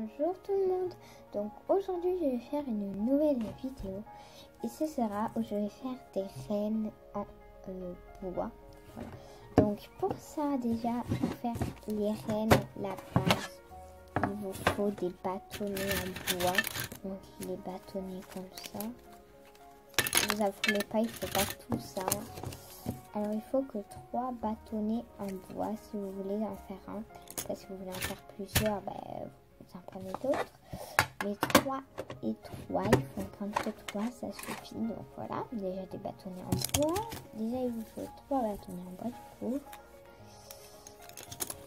Bonjour tout le monde. Donc aujourd'hui je vais faire une nouvelle vidéo et ce sera où je vais faire des rennes en bois. Voilà. Donc pour ça déjà pour faire les rennes, la base, il vous faut des bâtonnets en bois. Donc les bâtonnets comme ça. Vous affolez pas, il faut pas tout ça. Alors il faut que 3 bâtonnets en bois si vous voulez en faire un. Si vous voulez en faire plusieurs, vous en prenez d'autres. Mais 3 et 3, il faut en prendre que 3, ça suffit. Donc voilà, déjà des bâtonnets en bois. Déjà il vous faut 3 bâtonnets en bois du coup.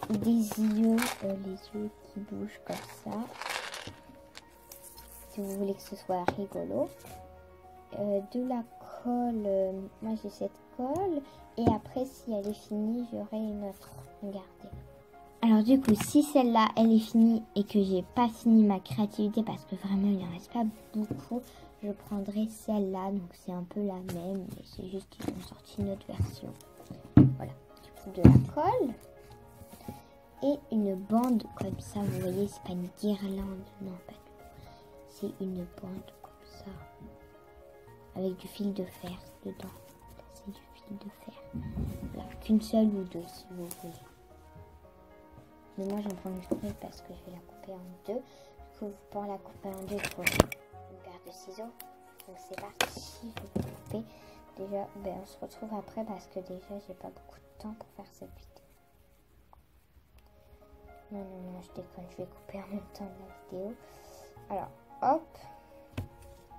Des yeux, les yeux qui bougent comme ça. Si vous voulez que ce soit rigolo. De la colle, moi j'ai cette colle. Et après si elle est finie, j'aurai une autre. Regardez. Alors du coup, si celle-là, elle est finie et que j'ai pas fini ma créativité parce que vraiment il n'en reste pas beaucoup, je prendrai celle-là. Donc c'est un peu la même, mais c'est juste qu'ils ont sorti une autre version. Voilà, du coup de la colle et une bande comme ça. Vous voyez, c'est pas une guirlande, non pas du tout. C'est une bande comme ça avec du fil de fer dedans. C'est du fil de fer. Voilà, qu'une seule ou deux si vous voulez. Mais moi j'en prends une seule parce que je vais la couper en deux. Du coup pour la couper en deux il faut une paire de ciseaux. Donc c'est parti, je vais couper. Déjà on se retrouve après parce que déjà j'ai pas beaucoup de temps pour faire cette vidéo. Non, je déconne, je vais couper en même temps de la vidéo. Alors hop.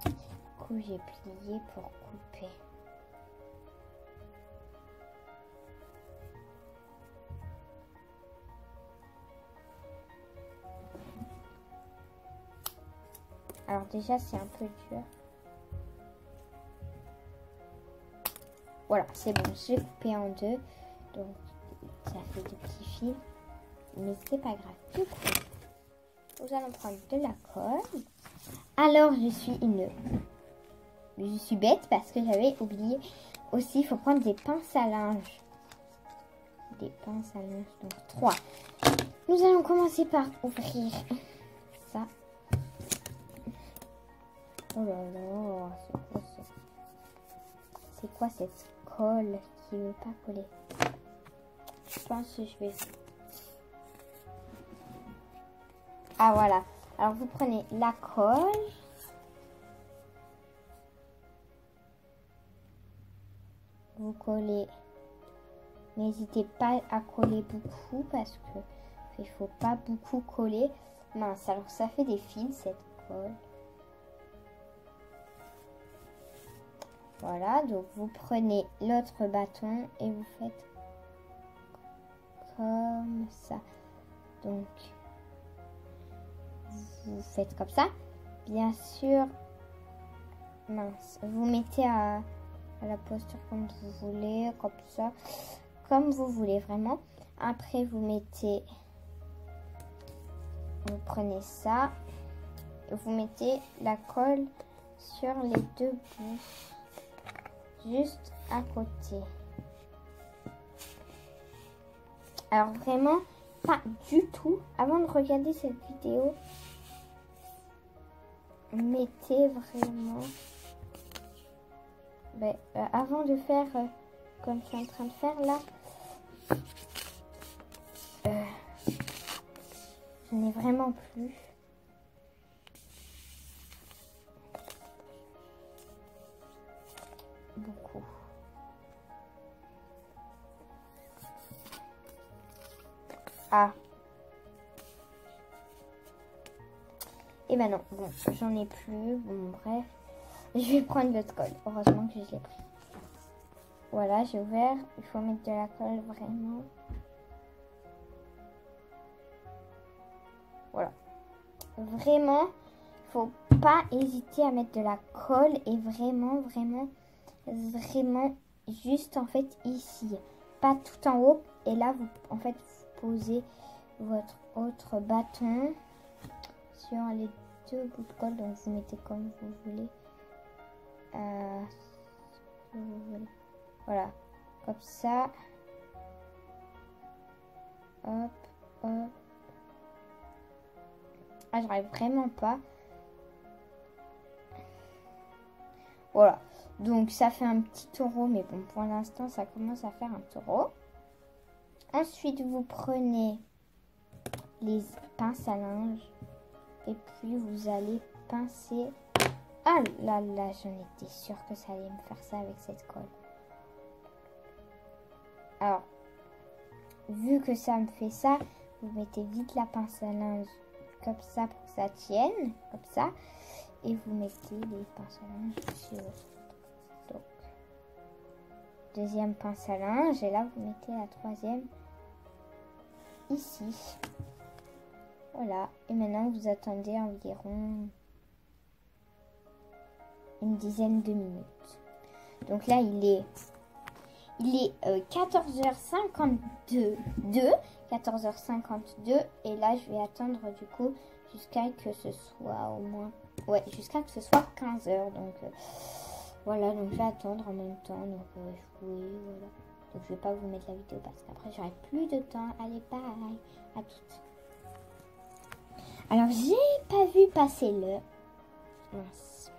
Du coup j'ai plié pour couper. Alors déjà c'est un peu dur. Voilà, c'est bon, j'ai coupé en deux. Donc ça fait de petits fils. Mais c'est pas grave. Du coup, nous allons prendre de la colle. Alors je suis bête parce que j'avais oublié aussi, il faut prendre des pinces à linge. Des pinces à linge, donc 3. Nous allons commencer par ouvrir ça. Oh là là, c'est quoi cette colle qui veut pas coller? Je pense que je vais... Ah voilà, alors vous prenez la colle. Vous collez. N'hésitez pas à coller beaucoup parce que il faut pas beaucoup coller. Mince, alors ça fait des fils cette colle. Voilà, donc vous prenez l'autre bâton et vous faites comme ça. Donc, vous faites comme ça. Bien sûr, mince, vous mettez à la posture comme vous voulez, comme ça. Comme vous voulez vraiment. Après, vous prenez ça. Vous mettez la colle sur les deux bouts. Juste à côté. Alors vraiment, pas du tout. Avant de regarder cette vidéo, mettez vraiment... avant de faire comme je suis en train de faire là, je n'ai vraiment plus. Beaucoup. Ah. Et ben non, bon, j'en ai plus. Bon, bref. Je vais prendre l'autre colle. Heureusement que je l'ai pris. Voilà, j'ai ouvert. Il faut mettre de la colle vraiment. Voilà. Vraiment, il faut pas hésiter à mettre de la colle et vraiment juste en fait ici, pas tout en haut. Et là vous en fait vous posez votre autre bâton sur les deux bouts de colle. Donc vous mettez comme vous voulez. Voilà, comme ça. Hop, hop. Après, j'arrive vraiment pas. Voilà. Donc, ça fait un petit taureau. Mais bon, pour l'instant, ça commence à faire un taureau. Ensuite, vous prenez les pinces à linge. Et puis, vous allez pincer. Ah là là, j'en étais sûre que ça allait me faire ça avec cette colle. Alors, vu que ça me fait ça, vous mettez vite la pince à linge comme ça pour que ça tienne, comme ça. Et vous mettez les pinces à linge dessus. Donc, deuxième pince à linge. Et là, vous mettez la troisième ici. Voilà. Et maintenant, vous attendez environ une dizaine de minutes. Donc là, il est 14h52. 14h52. Et là, je vais attendre du coup jusqu'à que ce soit au moins... Ouais, jusqu'à que ce soit 15h. Donc voilà, donc je vais attendre en même temps. Donc oui, voilà. Donc je vais pas vous mettre la vidéo parce qu'après j'aurai plus de temps. Allez, bye. À toutes. Alors, j'ai pas vu passer l'heure. Mince.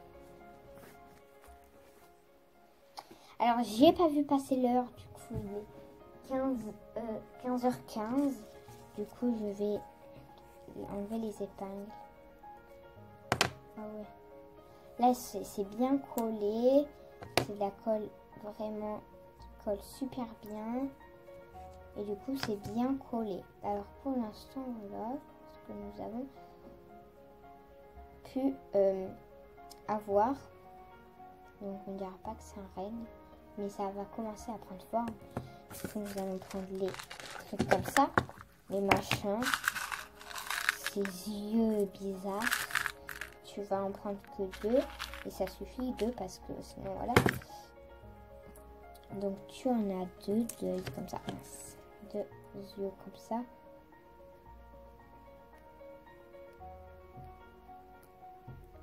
Alors, j'ai pas vu passer l'heure. Du coup, il est 15h15. Du coup, je vais enlever les épingles. Ah ouais. Là, c'est bien collé. C'est de la colle vraiment qui colle super bien. Et du coup, c'est bien collé. Alors, pour l'instant, voilà ce que nous avons pu avoir. Donc, on ne dira pas que c'est un renne. Mais ça va commencer à prendre forme. Du coup, nous allons prendre les trucs comme ça. Les machins. Ces yeux bizarres. Tu vas en prendre que 2. Et ça suffit 2 parce que sinon, voilà. Donc, tu en as 2 d'œils comme ça. 2 yeux comme ça.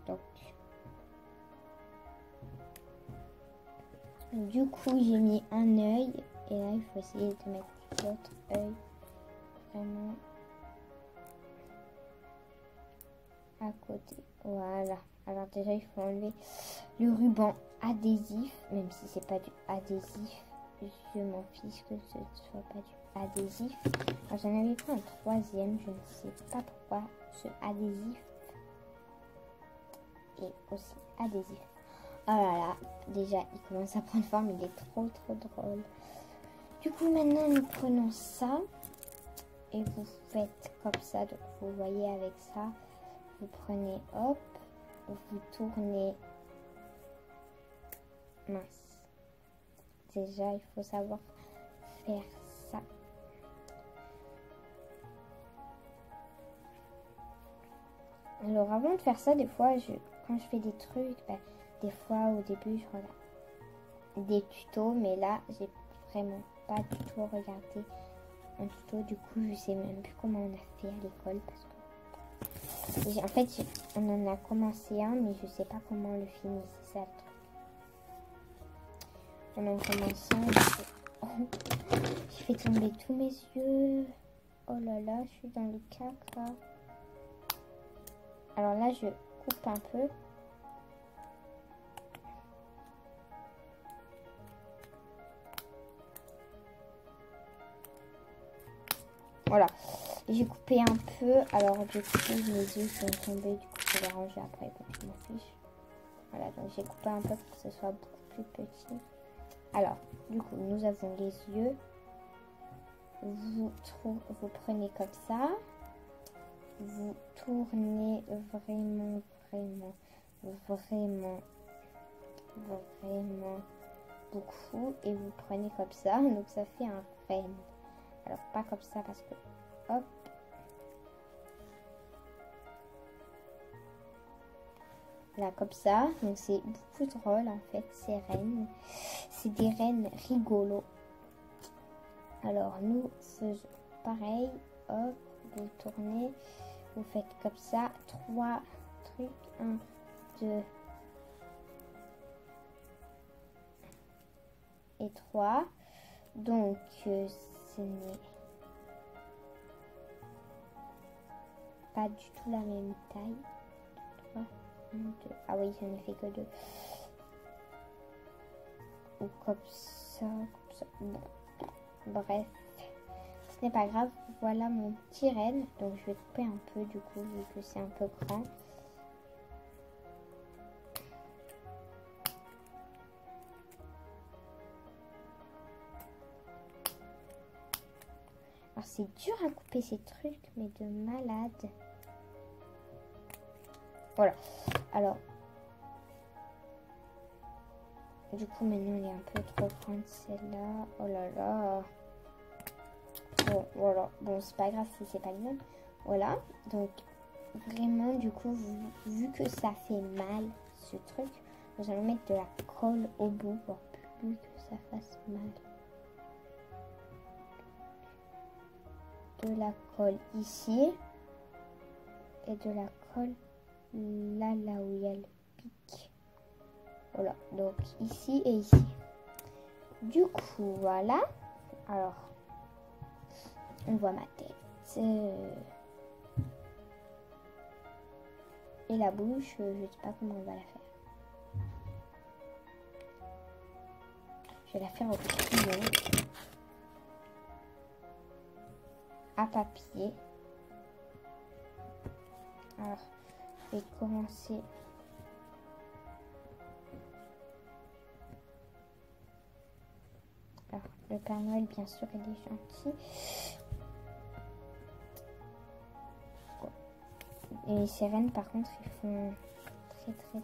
Donc, du coup, j'ai mis un œil. Et là, il faut essayer de mettre l'autre œil vraiment à côté. Voilà. Alors déjà, il faut enlever le ruban adhésif. Même si c'est pas du adhésif, je m'en fiche que ce soit pas du adhésif. Alors, j'en avais pris un troisième. Je ne sais pas pourquoi ce adhésif est aussi adhésif. Oh là là, déjà, il commence à prendre forme. Il est trop drôle. Du coup, maintenant, nous prenons ça. Et vous faites comme ça. Donc, vous voyez avec ça. Vous prenez, hop. Vous tournez. Mince. Déjà, il faut savoir faire ça. Alors, avant de faire ça, des fois, quand je fais des trucs, des fois, au début, je regarde des tutos. Mais là, j'ai vraiment pas du tout regardé un tuto. Du coup, je sais même plus comment on a fait à l'école. Parce que en fait, on en a commencé un, mais je sais pas comment on le finit. C'est ça le truc. On en commence un. Oh, j'ai fait tomber tous mes yeux. Oh là là, je suis dans le caca. Alors là, je coupe un peu. Voilà. J'ai coupé un peu. Alors du coup, mes yeux sont tombés. Du coup, je vais les ranger après. Bon, je m'en fiche. Voilà, donc j'ai coupé un peu pour que ce soit beaucoup plus petit. Alors, du coup, nous avons les yeux. Vous prenez comme ça. Vous tournez vraiment beaucoup. Et vous prenez comme ça. Donc, ça fait un renne. Alors, pas comme ça parce que... Hop. Là, comme ça. Donc, c'est beaucoup drôle, en fait, ces rennes. C'est des rennes rigolos. Alors, nous faisons pareil. Hop, vous tournez. Vous faites comme ça. 3 trucs. 1, 2 et 3. Donc, ce n'est pas du tout la même taille. 3, 1, 2. Ah oui, j'en ai fait que 2. Ou comme ça, comme ça. Bon. Bref, ce n'est pas grave. Voilà mon petit renne. Donc je vais couper un peu du coup, vu que c'est un peu grand. Alors c'est dur à couper ces trucs, mais de malade. Voilà. Alors, du coup maintenant elle est un peu trop grande celle-là. Oh là là. Bon, voilà. Bon, c'est pas grave si c'est pas le même. Voilà. Donc, vraiment, du coup, vu que ça fait mal, ce truc, nous allons mettre de la colle au bout pour plus que ça fasse mal. De la colle ici. Et de la colle là où il y a le pic. Voilà. Donc, ici et ici. Du coup, voilà. Alors, on voit ma tête. Et la bouche, je ne sais pas comment on va la faire. Je vais la faire au crayon. À papier. Alors, je vais commencer. Alors, le Père Noël, bien sûr, il est gentil. Et les sirènes, par contre, ils font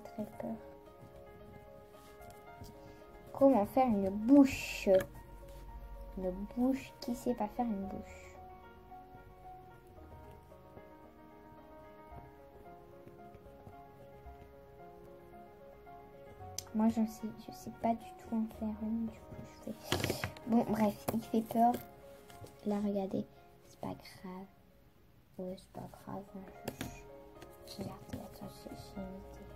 très peur. Comment faire une bouche? Une bouche, qui sait pas faire une bouche? Moi, je sais pas du tout en faire une. Du coup, je fais... Bon, bref, il fait peur. Là, regardez, c'est pas grave. Ouais, c'est pas grave. Hein. Regardez, attends, j'ai une idée.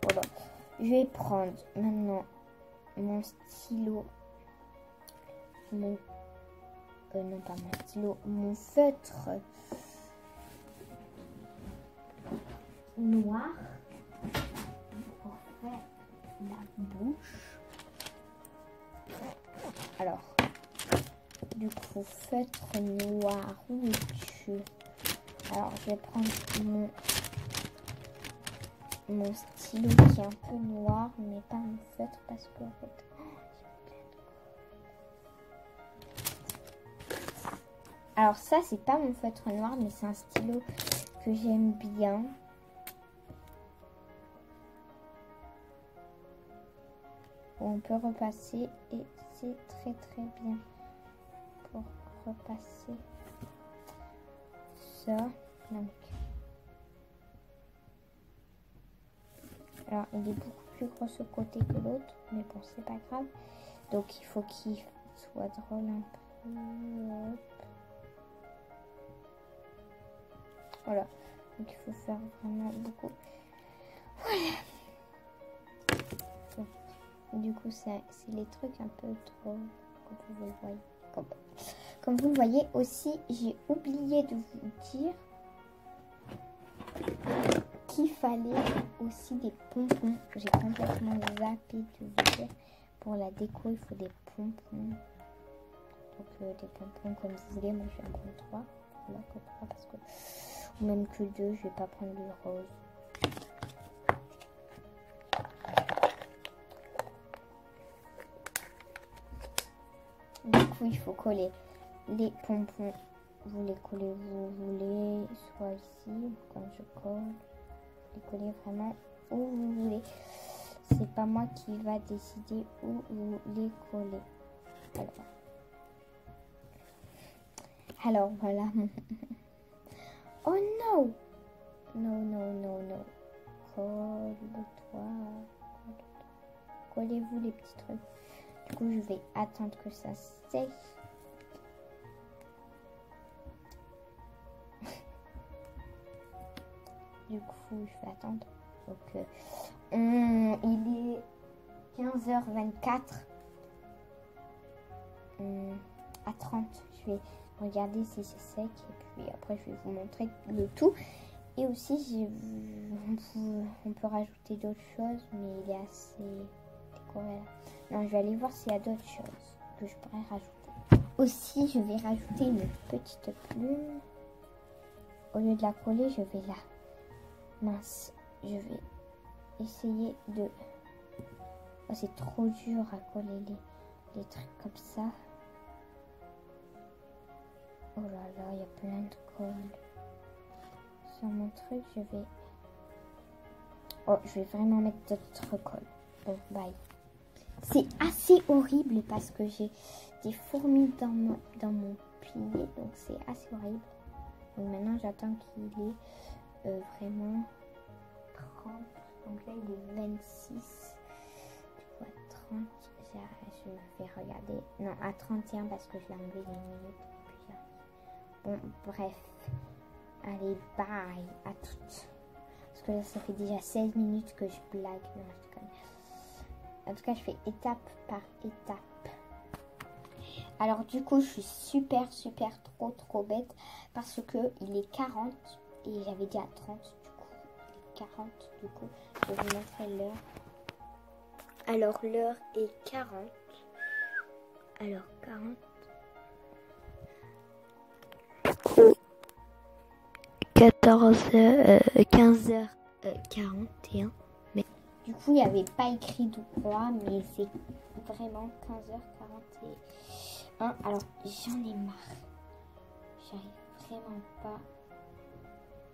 Voilà. Je vais prendre maintenant mon stylo. Non, pas mon stylo. Mon feutre noir pour faire la bouche. Alors, du coup, feutre noir, où es-tu? Alors, je vais prendre mon stylo qui est un peu noir, mais pas mon feutre parce que en fait, alors ça, c'est pas mon feutre noir, mais c'est un stylo que j'aime bien. On peut repasser et c'est très bien pour repasser ça. Donc, alors il est beaucoup plus gros ce côté que l'autre, mais bon, c'est pas grave. Donc il faut qu'il soit drôle un peu. Hop. Voilà, donc il faut faire vraiment beaucoup. Voilà. Du coup, c'est les trucs un peu trop, comme vous le voyez. Comme vous le voyez aussi, j'ai oublié de vous dire qu'il fallait aussi des pompons. J'ai complètement zappé de vous dire. Pour la déco, il faut des pompons. Donc des pompons comme vous voulez. Moi, je vais en prendre 3. Voilà, que 3 parce que... Ou même que 2, je vais pas prendre le rose. Du coup, il faut coller les pompons. Vous les collez où vous voulez, soit ici, comme je colle. Les coller vraiment où vous voulez. C'est pas moi qui va décider où vous les collez. Alors voilà. Oh non! Non. Colle-toi. Collez-vous les petits trucs. Du coup, je vais attendre que ça sèche. Du coup, je vais attendre. Donc, il est 15h24. à 30. Je vais regarder si c'est sec et puis après je vais vous montrer le tout. Et aussi on peut rajouter d'autres choses, mais il est assez décoré là. Non, je vais aller voir s'il y a d'autres choses que je pourrais rajouter. Aussi, je vais rajouter une petite plume. Au lieu de la coller, je vais la... Mince, je vais essayer de... Oh, c'est trop dur à coller les trucs comme ça. Oh là là, il y a plein de colle. Sur mon truc, je vais... Oh, je vais vraiment mettre d'autres colle. Bon, bye. C'est assez horrible parce que j'ai des fourmis dans mon pied. Donc, c'est assez horrible. Donc, maintenant, j'attends qu'il est vraiment 30. Donc là, il est 26. Du coup, à 30, je vais regarder. Non, à 31 parce que je l'ai enlevé une minute. Bon, bref. Allez, bye à toutes. Parce que là, ça fait déjà 16 minutes que je blague. Non, je déconne. En tout cas, je fais étape par étape. Alors, du coup, je suis super trop bête. Parce que il est 40. Et j'avais dit à 30. Du coup, il est 40. Du coup, je vais vous montrer l'heure. Alors, l'heure est 40. Alors, 40. 15h41. Mais du coup, il n'y avait pas écrit droit, mais c'est vraiment 15h41. Alors, j'en ai marre. J'arrive vraiment pas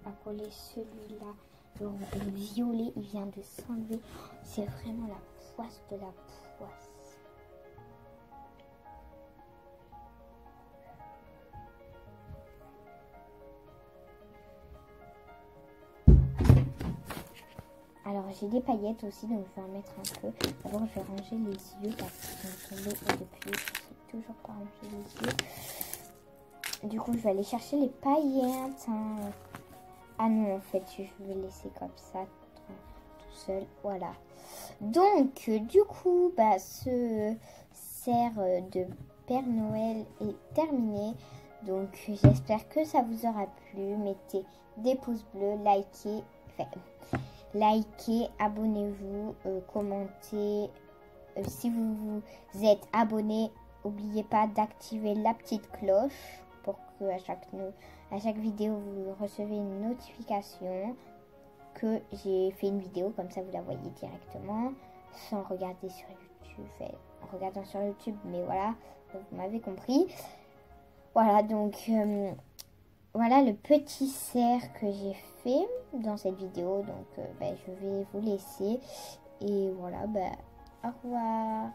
à coller celui-là. Le violet, il vient de s'enlever. C'est vraiment la poisse de la poisse. Alors j'ai des paillettes aussi, donc je vais en mettre un peu. D'abord je vais ranger les yeux parce qu'ils sont tombés depuis. Je sais toujours pas ranger les yeux. Du coup je vais aller chercher les paillettes. Ah non, en fait je vais laisser comme ça tout seul. Voilà. Donc du coup ce cerf de Père Noël est terminé. Donc j'espère que ça vous aura plu. Mettez des pouces bleus, likez, abonnez-vous, commentez. Si vous êtes abonné, n'oubliez pas d'activer la petite cloche pour que à chaque vidéo vous recevez une notification que j'ai fait une vidéo, comme ça vous la voyez directement sans regarder sur YouTube, en regardant sur YouTube, mais voilà, vous m'avez compris. Voilà, donc voilà le petit cerf que j'ai fait dans cette vidéo. Donc je vais vous laisser. Et voilà, au revoir.